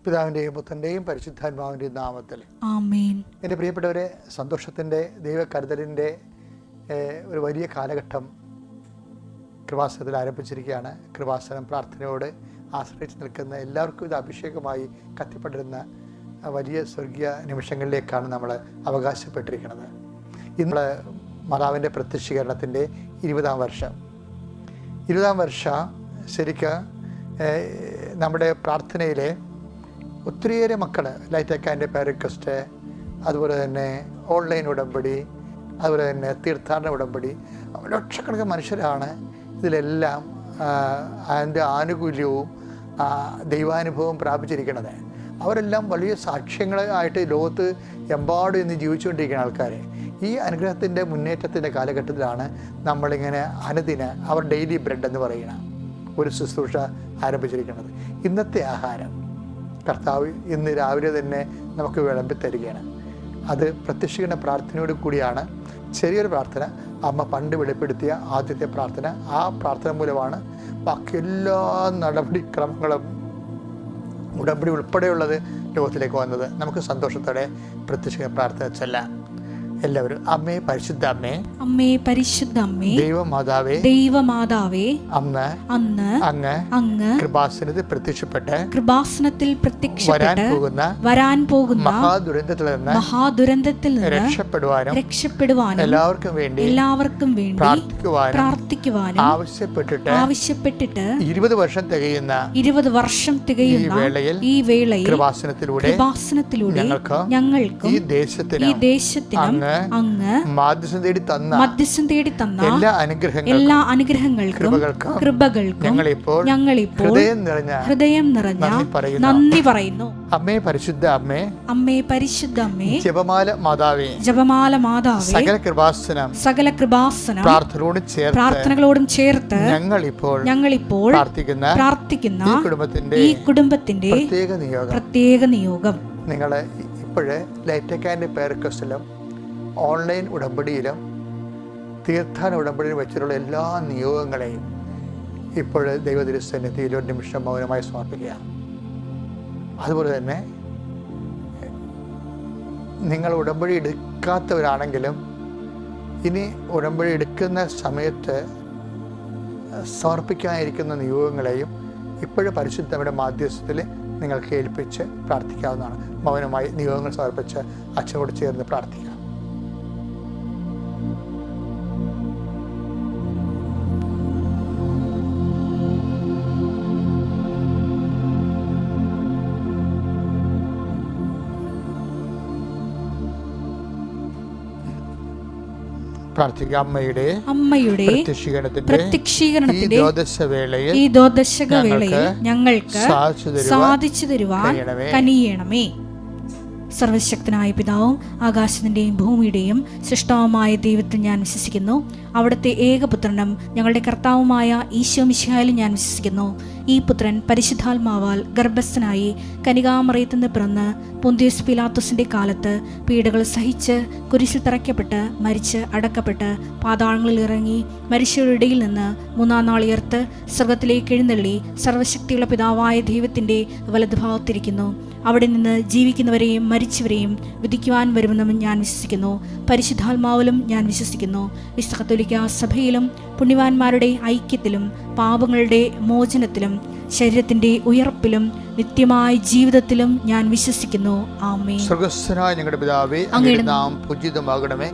പിതാവിൻ്റെയും പുത്രൻ്റെയും പരിശുദ്ധാത്മാവിൻ്റെയും നാമത്തിൽ ആമേൻ. എൻ്റെ പ്രിയപ്പെട്ടവരെ, സന്തോഷത്തിൻ്റെ ദൈവകരുതലിൻ്റെ ഒരു വലിയ കാലഘട്ടം കൃപാസനത്തിൽ ആരംഭിച്ചിരിക്കുകയാണ്. കൃപാസനം പ്രാർത്ഥനയോട് ആശ്രയിച്ച് നിൽക്കുന്ന എല്ലാവർക്കും ഇത് അഭിഷേകമായി കത്തിപ്പടരുന്ന വലിയ സ്വർഗീയ നിമിഷങ്ങളിലേക്കാണ് നമ്മൾ അവകാശപ്പെട്ടിരിക്കുന്നത്. ഇന്ന് മാതാവിൻ്റെ പ്രത്യക്ഷീകരണത്തിൻ്റെ 20-ാം വർഷം ശരിക്കും നമ്മുടെ പ്രാർത്ഥനയിലെ ഒത്തിരിയേറെ മക്കൾ ലൈറ്റ് അക്കാൻ്റെ റിക്വസ്റ്റ്, അതുപോലെ തന്നെ ഓൺലൈൻ ഉടമ്പടി, അതുപോലെ തന്നെ തീർത്ഥാടന ഉടമ്പടി, ലക്ഷക്കണക്കിന് മനുഷ്യരാണ് ഇതിലെല്ലാം അതിൻ്റെ ആനുകൂല്യവും ദൈവാനുഭവവും പ്രാപിച്ചിരിക്കുന്നത്. അവരെല്ലാം വലിയ സാക്ഷ്യങ്ങളായിട്ട് ലോകത്ത് എമ്പാടും ഇന്ന് ജീവിച്ചുകൊണ്ടിരിക്കുന്ന ആൾക്കാർ. ഈ അനുഗ്രഹത്തിൻ്റെ മുന്നേറ്റത്തിൻ്റെ കാലഘട്ടത്തിലാണ് നമ്മളിങ്ങനെ അവർ ഡെയിലി ബ്രെഡ് എന്ന് പറയുന്ന ഒരു ശുശ്രൂഷ ആരംഭിച്ചിരിക്കുന്നത്. ഇന്നത്തെ ആഹാരം കർത്താവ് ഇന്ന് രാവിലെ തന്നെ നമുക്ക് വിളമ്പി തരികയാണ്. അത് പ്രത്യക്ഷീകരണ പ്രാർത്ഥനയോട് കൂടിയാണ്. ചെറിയൊരു പ്രാർത്ഥന, അമ്മ പണ്ട് വെളിപ്പെടുത്തിയ ആദ്യത്തെ പ്രാർത്ഥന. ആ പ്രാർത്ഥന മൂലമാണ് ബാക്കി എല്ലാ നടപടിക്രമങ്ങളും ഉടമ്പടി ഉൾപ്പെടെയുള്ളത് ലോകത്തിലേക്ക് വന്നത്. നമുക്ക് സന്തോഷത്തോടെ പ്രത്യക്ഷീകരണ പ്രാർത്ഥന ചെല്ലാം. എല്ലാവരും അമ്മേ പരിശുദ്ധ അമ്മേ, അമ്മേ പരിശുദ്ധ അമ്മേ, ദൈവമാതാവേ, അന്ന് അങ്ങ് കൃപാസനത്തിൽ പ്രത്യക്ഷപ്പെട്ട് വരാൻ പോകുന്ന മഹാദുരന്തത്തിൽ നിന്ന് രക്ഷപ്പെടുവാനും എല്ലാവർക്കും വേണ്ടി പ്രാർത്ഥിക്കുവാനും ആവശ്യപ്പെട്ടിട്ട് 20 വർഷം തികയുന്ന ഈ വേളയിൽ കൃപാസനത്തിലൂടെ ഞങ്ങൾക്കും ഈ ദേശത്തിനും അങ്ങ് മധ്യസ്ഥം തേടി തന്ന എല്ലാ അനുഗ്രഹങ്ങൾക്കും കൃപകൾക്കും ഞങ്ങളിപ്പോൾ ഹൃദയം നിറഞ്ഞ നന്ദി പറയുന്നു. അമ്മേ പരിശുദ്ധ അമ്മേ, അമ്മേ പരിശുദ്ധ അമ്മേ, ജപമാല മാതാവേ, സകല കൃപാസനം പ്രാർത്ഥനകളോടും ചേർത്ത് ഞങ്ങളിപ്പോൾ പ്രാർത്ഥിക്കുന്ന ഈ കുടുംബത്തിന്റെ പ്രത്യേക നിയോഗം നിങ്ങളെ ഇപ്പോഴേ ലൈറ്റ് അക്കാൻ്റെ റിക്വസ്റ്റിലും ഓൺലൈൻ ഉടമ്പടിയിലും തീർത്ഥാടന ഉടമ്പടിയിലും വെച്ചിട്ടുള്ള എല്ലാ നിയോഗങ്ങളെയും ഇപ്പോൾ ദൈവതിരുസന്നിധിയിൽ ഒരു നിമിഷം മൗനമായി സമർപ്പിക്കുക. അതുപോലെ തന്നെ നിങ്ങൾ ഉടമ്പടി എടുക്കാത്തവരാണെങ്കിലും ഇനി ഉടമ്പടി എടുക്കുന്ന സമയത്ത് സമർപ്പിക്കാനിരിക്കുന്ന നിയോഗങ്ങളെയും ഇപ്പോഴും പരിശുദ്ധയുടെ മാധ്യസ്ഥത്തിൽ നിങ്ങൾക്ക് ഏൽപ്പിച്ച് പ്രാർത്ഥിക്കാവുന്നതാണ്. മൗനമായി നിയോഗങ്ങൾ സമർപ്പിച്ച് അച്ഛനോട് ചേർന്ന് പ്രാർത്ഥിക്കാം. അമ്മയുടെ പ്രത്യക്ഷീകരണത്തിന്റെ ഈ ദ്വാദശവേളയിൽ ഞങ്ങൾക്ക് സാധിച്ചു തരുവാൻ കനിയണമേ. സർവശക്തനായ പിതാവും ആകാശത്തിൻ്റെയും ഭൂമിയുടെയും സൃഷ്ടാവുമായ ദൈവത്തിൽ ഞാൻ വിശ്വസിക്കുന്നു. അവിടുത്തെ ഏകപുത്രനും ഞങ്ങളുടെ കർത്താവുമായ ഈശോ മിശിഹായിലും ഞാൻ വിശ്വസിക്കുന്നു. ഈ പുത്രൻ പരിശുദ്ധാത്മാവാൽ ഗർഭസ്ഥനായി കനികാമറിയത്തിൽ നിന്ന് പിറന്ന് പൊന്തിയോസ് പീലാത്തോസിന്റെ കാലത്ത് പീഡകൾ സഹിച്ച് കുരിശിൽ തറയ്ക്കപ്പെട്ട് മരിച്ച് അടക്കപ്പെട്ട് പാതാളങ്ങളിൽ ഇറങ്ങി മരിച്ചവരുടെ ഇടയിൽ നിന്ന് 3-ാം നാൾ ഉയർത്ത് സ്വർഗത്തിലേക്ക് എഴുന്നള്ളി സർവശക്തിയുള്ള പിതാവായ ദൈവത്തിന്റെ വലതുഭാഗത്തിരിക്കുന്നു. അവിടെ നിന്ന് ജീവിക്കുന്നവരെയും മരിച്ചവരെയും വിധിക്കുവാൻ വരുമെന്നും ഞാൻ വിശ്വസിക്കുന്നു. പരിശുദ്ധാത്മാവിലും ഞാൻ വിശ്വസിക്കുന്നു. വിശുദ്ധ കത്തോലിക്ക സഭയിലും പുണ്യവാന്മാരുടെ ഐക്യത്തിലും പാപങ്ങളുടെ മോചനത്തിലും ശരീരത്തിന്റെ ഉയർപ്പിലും നിത്യമായ ജീവിതത്തിലും ഞാൻ വിശ്വസിക്കുന്നു. ആമേൻ. സ്വർഗ്ഗസ്ഥനായ ഞങ്ങളുടെ പിതാവേ, അങ്ങയുടെ നാമം പൂജിതമാകണമേ,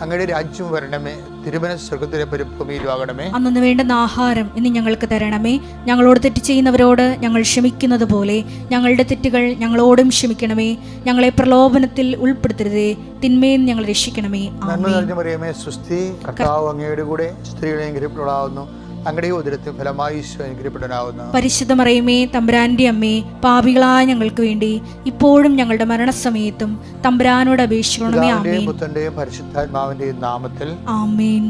അങ്ങയുടെ രാജ്യം വരണമേ, തിരുമനസ്സ് സ്വർഗ്ഗത്തിലെ പോലെ ഭൂമിയിലും ആകണമേ. അന്നു വേണ്ടുന്ന ആഹാരം ഇന്ന് ഞങ്ങൾക്ക് തരണമേ. ഞങ്ങളോട് തെറ്റ് ചെയ്യുന്നവരോട് ഞങ്ങൾ ക്ഷമിക്കുന്നത് പോലെ ഞങ്ങളുടെ തെറ്റുകൾ ഞങ്ങളോടും ക്ഷമിക്കണമേ. ഞങ്ങളെ പ്രലോഭനത്തിൽ ഉൾപ്പെടുത്തരുതേ, തിന്മയിൽ ഞങ്ങൾ രക്ഷിക്കണമേ. ആമേൻ. സുസ്തി, കർത്താവ് അങ്ങയുടെ കൂടെ സ്ത്രീകളെയും ഗ്രഹിക്കപ്പെടാവുന്നു, അങ്ങയുടെ ഉദരത്തിൽ ഫലമായി ഈശോ അനുഗ്രഹിക്കപ്പെടാവുന്നു. പരിശുദ്ധ മറിയമേ, തമ്പുരാന്റെ അമ്മേ, പാപികളായ ഞങ്ങൾക്ക് വേണ്ടി ഇപ്പോഴും ഞങ്ങളുടെ മരണസമയത്തും തമ്പുരാനോട് അപേക്ഷിക്കണമേ. ആമേൻ. പുത്രന്റെയും പരിശുദ്ധാത്മാവിന്റെയും നാമത്തിൽ ആമേൻ.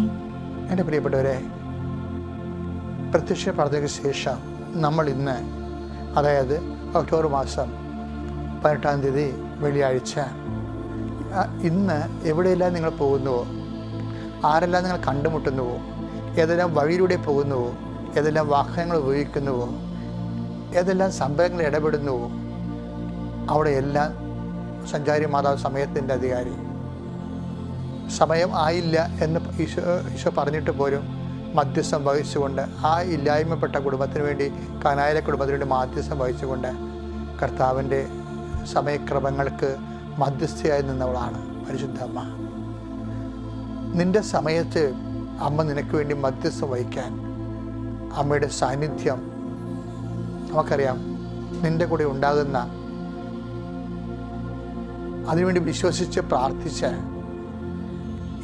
എൻ്റെ പ്രിയപ്പെട്ടവരെ, പ്രത്യക്ഷ പ്രാർത്ഥനയ്ക്ക് ശേഷം നമ്മൾ ഇന്ന്, അതായത് ഒക്ടോബർ മാസം 18-ാം തീയതി വെള്ളിയാഴ്ച, ഇന്ന് എവിടെയെല്ലാം നിങ്ങൾ പോകുന്നുവോ, ആരെല്ലാം നിങ്ങൾ കണ്ടുമുട്ടുന്നുവോ, ഏതെല്ലാം വഴിയിലൂടെ പോകുന്നുവോ, ഏതെല്ലാം വാഹനങ്ങൾ ഉപയോഗിക്കുന്നുവോ, ഏതെല്ലാം സംഭവങ്ങളിൽ ഇടപെടുന്നുവോ, അവിടെ എല്ലാം സഞ്ചാരി മാതാവ് സമയത്തിൻ്റെ അധികാരി. സമയം ആയില്ല എന്ന് ഈശോ പറഞ്ഞിട്ട് പോലും മധ്യസ്ഥം വഹിച്ചുകൊണ്ട് ആ ഇല്ലായ്മപ്പെട്ട കുടുംബത്തിന് വേണ്ടി, കാനായിലെ കുടുംബത്തിന് വേണ്ടി മാധ്യസ്ഥം വഹിച്ചുകൊണ്ട് കർത്താവിൻ്റെ സമയക്രമങ്ങൾക്ക് മധ്യസ്ഥയായി നിന്നവളാണ് പരിശുദ്ധ അമ്മ. നിൻ്റെ സമയത്ത് അമ്മ നിനക്ക് വേണ്ടി മധ്യസ്ഥം വഹിക്കാൻ അമ്മയുടെ സാന്നിധ്യം നമുക്കറിയാം. നിൻ്റെ കൂടെ ഉണ്ടാകുന്ന, അതിനുവേണ്ടി വിശ്വസിച്ച് പ്രാർത്ഥിച്ച്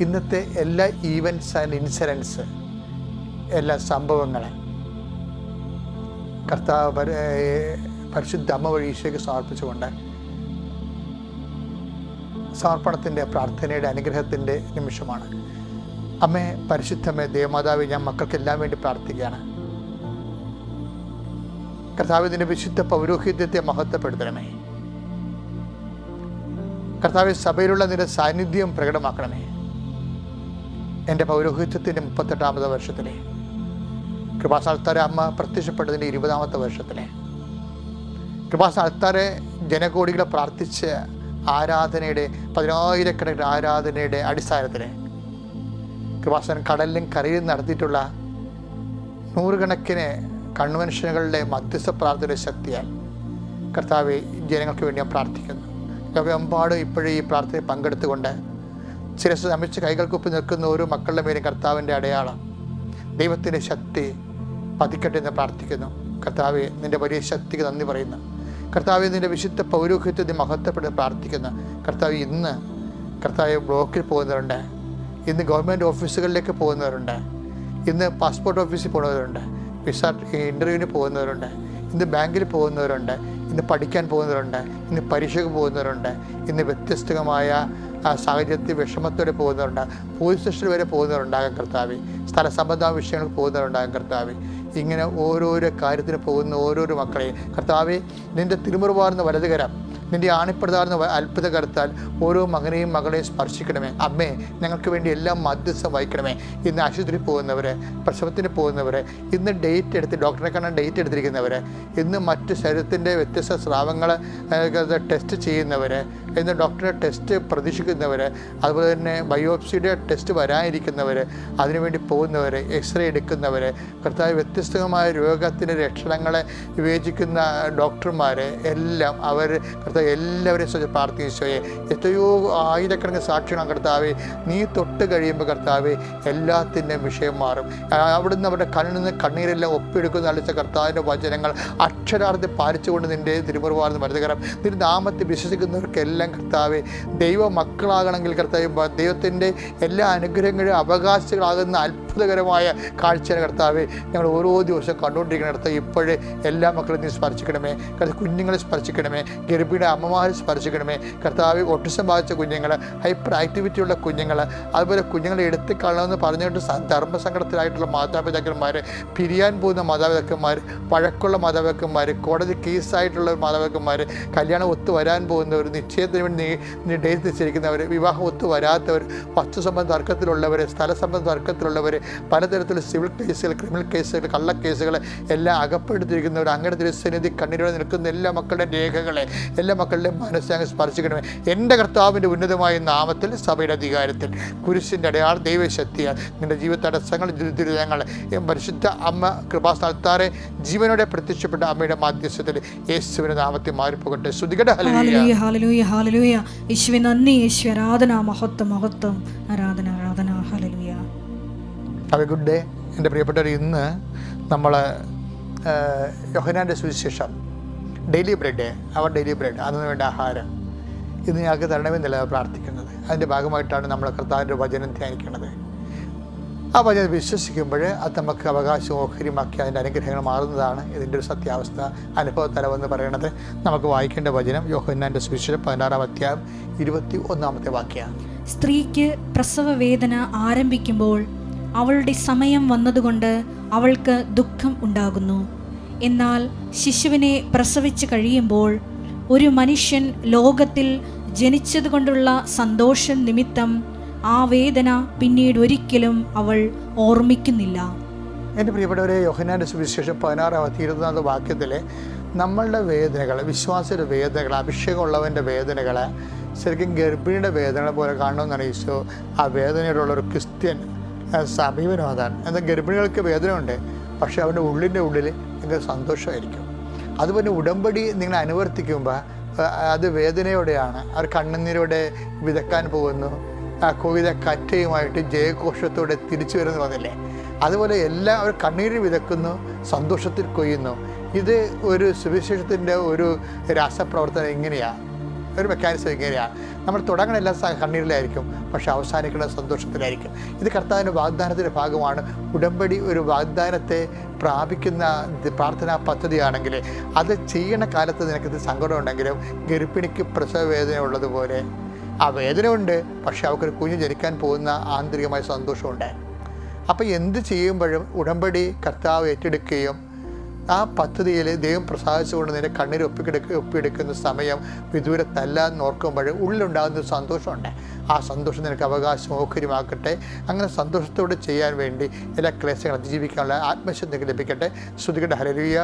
ഇന്നത്തെ എല്ലാ ഈവൻസ് ആൻഡ് ഇൻസിഡൻസ്, എല്ലാ സംഭവങ്ങളെ കർത്താവ് പരിശുദ്ധ അമ്മ വഴി ഈശോയ്ക്ക് സമർപ്പിച്ചുകൊണ്ട് സമർപ്പണത്തിൻ്റെ, പ്രാർത്ഥനയുടെ, അനുഗ്രഹത്തിൻ്റെ നിമിഷമാണ്. അമ്മേ, പരിശുദ്ധമേ, ദേവമാതാവേ, ഞാൻ മക്കൾക്കെല്ലാം വേണ്ടി പ്രാർത്ഥിക്കുകയാണ്. കർത്താവ് ഇതിൻ്റെ വിശുദ്ധ പൗരോഹിത്യത്തെ മഹത്വപ്പെടുത്തണമേ. കർത്താവ് സഭയിലുള്ള നിന്റെ സാന്നിധ്യം പ്രകടമാക്കണമേ. എൻ്റെ പൗരോഹിത്യത്തിൻ്റെ 38ാമത്തെ വർഷത്തിലെ, കൃപാസ്ഥാനത്താരെ അമ്മ പ്രത്യക്ഷപ്പെട്ടതിൻ്റെ 20ാമത്തെ വർഷത്തിലെ, കൃപാസ്ഥാനത്താരെ ജനകോടികളെ പ്രാർത്ഥിച്ച് ആരാധനയുടെ, 10,000കണക്കിന് ആരാധനയുടെ അടിസ്ഥാനത്തിൽ കൃപാസ്ഥാനം കടലിലും കരയിലും നടത്തിയിട്ടുള്ള 100 കണക്കിന് കൺവെൻഷനുകളുടെ മധ്യസ്ഥ പ്രാർത്ഥനയുടെ ശക്തിയാൽ കർത്താവെ ജനങ്ങൾക്ക് വേണ്ടി ഞാൻ പ്രാർത്ഥിക്കുന്നു. ലോകമെമ്പാടും ഇപ്പോഴും ഈ പ്രാർത്ഥനയിൽ പങ്കെടുത്തുകൊണ്ട് ശിരസ്സ് നമിച്ച് കൈകൾക്കൊപ്പം നിൽക്കുന്ന ഓരോ മക്കളുടെ മേലും കർത്താവിൻ്റെ അടയാളം, ദൈവത്തിൻ്റെ ശക്തി പതിക്കട്ടെ എന്ന് പ്രാർത്ഥിക്കുന്നു. കർത്താവെ, നിൻ്റെ വലിയ ശക്തിക്ക് നന്ദി പറയുന്നു. കർത്താവെ, നിൻ്റെ വിശുദ്ധ പൗരോഹിത്യത്തെ മഹത്വപ്പെട്ട് പ്രാർത്ഥിക്കുന്നു. കർത്താവ്, ഇന്ന് കർത്താവ് ബ്ലോക്കിൽ പോകുന്നവരുണ്ട്, ഇന്ന് ഗവൺമെൻറ് ഓഫീസുകളിലേക്ക് പോകുന്നവരുണ്ട്, ഇന്ന് പാസ്പോർട്ട് ഓഫീസിൽ പോകുന്നവരുണ്ട്, വിസ ഇൻ്റർവ്യൂവിന് പോകുന്നവരുണ്ട്, ഇന്ന് ബാങ്കിൽ പോകുന്നവരുണ്ട്, ഇന്ന് പഠിക്കാൻ പോകുന്നവരുണ്ട്, ഇന്ന് പരീക്ഷയ്ക്ക് പോകുന്നവരുണ്ട്, ഇന്ന് വ്യത്യസ്തമായ സാഹചര്യത്തിൽ വിഷമത്തോടെ പോകുന്നവരുണ്ട്, പോലീസ് സ്റ്റേഷനിൽ വരെ പോകുന്നവരുണ്ടാകാം കർത്താവെ, സ്ഥല സംബന്ധമായ വിഷയങ്ങൾക്ക് പോകുന്നവരുണ്ടാകാം കർത്താവെ. ഇങ്ങനെ ഓരോരോ കാര്യത്തിന് പോകുന്ന ഓരോരോ മക്കളെയും കർത്താവെ, നിൻ്റെ തിരുമുറുവാർന്ന വലതുകരം, നിൻ്റെ ആണിപ്രധാന അത്ഭുത കരുത്താൽ ഓരോ മകനെയും മകളെയും സ്പർശിക്കണമേ. അമ്മേ, ഞങ്ങൾക്ക് വേണ്ടി എല്ലാം മധ്യസ്ഥം വഹിക്കണമേ. ഇന്ന് ആശുപത്രിയിൽ പോകുന്നവർ, പ്രസവത്തിന് പോകുന്നവർ, ഇന്ന് ഡേറ്റ് എടുത്ത് ഡോക്ടറെ കാണാൻ ഡേറ്റ് എടുത്തിരിക്കുന്നവർ, ഇന്ന് മറ്റ് ശരീരത്തിൻ്റെ വ്യത്യസ്ത സ്രാവങ്ങൾ ടെസ്റ്റ് ചെയ്യുന്നവർ, ഇന്ന് ഡോക്ടറെ ടെസ്റ്റ് പ്രതീക്ഷിക്കുന്നവർ, അതുപോലെ തന്നെ ബയോപ്സിയുടെ ടെസ്റ്റ് വരാനിരിക്കുന്നവർ, അതിനുവേണ്ടി പോകുന്നവർ, എക്സ്റേ എടുക്കുന്നവർ, കർത്താവ് വ്യത്യസ്തമായ രോഗത്തിൻ്റെ ലക്ഷണങ്ങളെ വിവേചിക്കുന്ന ഡോക്ടർമാർ എല്ലാം, അവർ കർത്താവ് എല്ലാവരെയും പ്രാർത്ഥിച്ചോയെ. എത്രയോ ആയിരക്കണക്കിന് സാക്ഷികളാണ് കർത്താവെ. നീ തൊട്ട് കഴിയുമ്പോൾ കർത്താവെ എല്ലാത്തിൻ്റെയും വിഷയം മാറും. അവിടുന്ന് അവരുടെ കണ്ണിൽ നിന്ന് കണ്ണീരെല്ലാം ഒപ്പിയെടുക്കുന്ന അളിച്ച കർത്താവിൻ്റെ വചനങ്ങൾ അക്ഷരാർത്ഥം പാലിച്ചുകൊണ്ട് നിൻ്റെ തിരുമുറുവാർന്ന വലുതുകരം, നിന്റെ നാമത്തെ വിശ്വസിക്കുന്നവർക്കെല്ലാം കർത്താവെ ദൈവ മക്കളാകണമെങ്കിൽ കർത്താവ് ദൈവത്തിൻ്റെ എല്ലാ അനുഗ്രഹങ്ങളും അവകാശികളാകുന്ന അത്ഭുതകരമായ കാഴ്ചയാണ് കർത്താവെ ഞങ്ങൾ ഓരോ ദിവസവും കണ്ടുകൊണ്ടിരിക്കുന്ന കർത്താവ്. ഇപ്പോഴേ എല്ലാ മക്കളും നീ സ്പർശിക്കണമേ. കുഞ്ഞുങ്ങളെ സ്പർശിക്കണമേ, ഗർഭിണിയുടെ അമ്മമാരെ സ്പർശിക്കണമേ കർത്താവ്. ഓട്ടിസം ബാധിച്ച കുഞ്ഞുങ്ങൾ, ഹൈപ്പർ ആക്ടിവിറ്റിയുള്ള കുഞ്ഞുങ്ങൾ, അതുപോലെ കുഞ്ഞുങ്ങളെ എടുത്ത് കളണമെന്ന് പറഞ്ഞുകൊണ്ട് ധർമ്മസങ്കടത്തിലായിട്ടുള്ള മാതാപിതാക്കന്മാർ, പിരിയാൻ പോകുന്ന മാതാപിതാക്കന്മാർ, പഴക്കമുള്ള മാതാപിതാക്കന്മാർ, കോടതി കേസായിട്ടുള്ള മാതാപിതാക്കന്മാർ, കല്യാണം ഒത്തു വരാൻ പോകുന്നവർ, നിശ്ചയത്തിന് വേണ്ടി ഡേറ്റ് നിശ്ചയിക്കുന്നവർ, വിവാഹം ഒത്തു വരാത്തവർ, വസ്തുസംബന്ധ തർക്കത്തിലുള്ളവർ, സ്ഥലസംബന്ധ തർക്കത്തിലുള്ളവർ, പലതരത്തിലുള്ള സിവിൽ കേസുകൾ, ക്രിമിനൽ കേസുകൾ, കള്ളക്കേസുകൾ എല്ലാം അകപ്പെടുത്തിയിരിക്കുന്നവർ, അങ്ങനെ തിരുസന്നിധി കണ്ണീരോടെ നിൽക്കുന്ന എല്ലാ മക്കളുടെ രേഖകളെ, എല്ലാ മക്കളുടെയും മനസ്സിനെ സ്പർശിക്കണമേ. എൻ്റെ കർത്താവിൻ്റെ ഉന്നതമായ നാമത്തിൽ, സഭയുടെ അധികാരത്തിൽ, കുരിശിൻ്റെ അടയാളം, ദൈവശക്തിയാൽ നിൻ്റെ ജീവിത തടസ്സങ്ങൾ, ദുരിതങ്ങൾ പരിശുദ്ധ അമ്മ കൃപാസ്ഥാനത്താറെ ജീവനോടെ പ്രത്യക്ഷപ്പെട്ട അമ്മയുടെ മാധ്യസ്ഥത്തിൽ യേശുവിൻ്റെ നാമത്തിൽ മാറിപ്പോകട്ടെ. ശ്രുതികട ഹല്ലേലൂയ ഹല്ലേലൂയ ഹല്ലേലൂയ. യേശുവേ നന്ദി, യേശുവേ ആരാധന, മഹത്വം മഹത്വം, ആരാധന ആരാധന. Hallelujah. Have A good day. എൻ്റെ പ്രിയപ്പെട്ടവർ, ഇന്ന് നമ്മൾ യോഹന്നാൻ്റെ സുവിശേഷം ഡെയിലി ബ്രെഡ്, അവർ ഡെയിലി ബ്രെഡ്, അതിന് വേണ്ട ആഹാരം ഇന്ന് ഞങ്ങൾക്ക് തരണമെന്നല്ല പ്രാർത്ഥിക്കുന്നത്. അതിൻ്റെ ഭാഗമായിട്ടാണ് നമ്മൾ കർത്താവിൻ്റെ വചനം ധ്യാനിക്കുന്നത്. ആ വചനം വിശ്വസിക്കുമ്പോൾ അത് നമുക്ക് അവകാശം ഓഹരിമാക്കി അതിൻ്റെ അനുഗ്രഹങ്ങൾ മാറുന്നതാണ് ഇതിൻ്റെ ഒരു സത്യാവസ്ഥ, അനുഭവതലമെന്ന് പറയുന്നത്. നമുക്ക് വായിക്കേണ്ട വചനം യോഹന്നാൻ്റെ സുവിശേഷം 16-ാം അധ്യായം 21-ാമത്തെ വാക്യമാണ്. സ്ത്രീക്ക് പ്രസവ വേദന ആരംഭിക്കുമ്പോൾ അവളുടെ സമയം വന്നതുകൊണ്ട് അവൾക്ക് ദുഃഖം ഉണ്ടാകുന്നു. എന്നാൽ ശിശുവിനെ പ്രസവിച്ച് കഴിയുമ്പോൾ ഒരു മനുഷ്യൻ ലോകത്തിൽ ജനിച്ചതുകൊണ്ടുള്ള സന്തോഷം നിമിത്തം ആ വേദന പിന്നീട് ഒരിക്കലും അവൾ ഓർമ്മിക്കുന്നില്ല. എൻ്റെ പ്രിയപ്പെട്ടവരെ, യോഹന്നാൻ്റെ സുവിശേഷം 16-ാം അധ്യായം 24-ാം വാക്യത്തിൽ നമ്മളുടെ വേദനകൾ, വിശ്വാസിയുടെ വേദനകൾ, അഭിഷേകമുള്ളവൻ്റെ വേദനകൾ ശരിക്കും ഗർഭിണിയുടെ വേദനകൾ പോലെ കാണണമെന്നാണ് ഈശോ ആ വേദനയോടുള്ളൊരു ക്രിസ്ത്യൻ സമീപനം അതാണ്. എന്നാൽ ഗർഭിണികൾക്ക് വേദനയുണ്ട്, പക്ഷേ അവൻ്റെ ഉള്ളിൻ്റെ ഉള്ളിൽ നിങ്ങൾക്ക് സന്തോഷമായിരിക്കും. അതുപോലെ ഉടമ്പടി നിങ്ങൾ അനുവർത്തിക്കുമ്പോൾ അത് വേദനയോടെയാണ്. അവർ കണ്ണുനീരോടെ വിതക്കാൻ പോകുന്നു, കോവിത കറ്റയുമായിട്ട് ജയഘോഷത്തോടെ തിരിച്ചു വരുന്നു വന്നില്ലേ. അതുപോലെ എല്ലാം അവർ കണ്ണീരിൽ വിതക്കുന്നു, സന്തോഷത്തിൽ കൊയ്യുന്നു. ഇത് ഒരു സുവിശേഷത്തിൻ്റെ ഒരു രാസപ്രവർത്തനം ഇങ്ങനെയാണ്, ഒരു മെക്കാനിസം ഇങ്ങനെയാണ്. നമ്മൾ തുടങ്ങണെല്ലാം കണ്ണീരിലായിരിക്കും, പക്ഷെ അവസാനിക്കുന്ന സന്തോഷത്തിലായിരിക്കും. ഇത് കർത്താവിൻ്റെ വാഗ്ദാനത്തിൻ്റെ ഭാഗമാണ്. ഉടമ്പടി ഒരു വാഗ്ദാനത്തെ പ്രാപിക്കുന്ന പ്രാർത്ഥനാ പദ്ധതിയാണെങ്കിൽ അത് ചെയ്യണ കാലത്ത് നിനക്കിത് സങ്കടം ഉണ്ടെങ്കിലും ഗർഭിണിക്ക് പ്രസവ വേദന ഉള്ളതുപോലെ ആ വേദന ഉണ്ട്, പക്ഷെ അവർക്കൊരു കുഞ്ഞ് ജനിക്കാൻ പോകുന്ന ആന്തരികമായ സന്തോഷമുണ്ട്. അപ്പോൾ എന്ത് ചെയ്യുമ്പോഴും ഉടമ്പടി കർത്താവ് ഏറ്റെടുക്കുകയും ആ പദ്ധതിയിൽ ദൈവം പ്രസാദിച്ചുകൊണ്ട് നിന്റെ കണ്ണീർ ഒപ്പിയെടുക്കുന്ന സമയം വിദൂരത്തല്ല എന്നോർക്കുമ്പോൾ ഉള്ളിലുണ്ടാകുന്ന ഒരു സന്തോഷമുണ്ട്. ആ സന്തോഷം നിനക്ക് അവകാശം ഓഹരിമാക്കട്ടെ. അങ്ങനെ സന്തോഷത്തോടെ ചെയ്യാൻ വേണ്ടി എല്ലാ ക്ലേശങ്ങളും അതിജീവിക്കാനുള്ള ആത്മശക്തി ലഭിക്കട്ടെ. ശ്രുതികട്ടെ. ഹല്ലേലൂയ.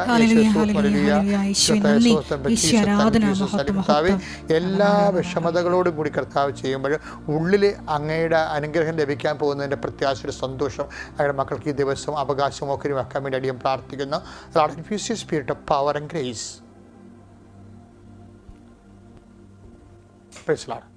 കർത്താവ് എല്ലാ വിഷമതകളോടും കൂടി കർത്താവ് ചെയ്യുമ്പോൾ ഉള്ളിൽ അങ്ങയുടെ അനുഗ്രഹം ലഭിക്കാൻ പോകുന്നതിൻ്റെ പ്രത്യാശയുടെ സന്തോഷം അങ്ങയുടെ മക്കൾക്ക് ഈ ദിവസം അവകാശം ഓഹരിമാക്കാൻ വേണ്ടി അടിയും പ്രാർത്ഥിക്കുന്നു. Infuse your spirit of power and grace. Praise the Lord.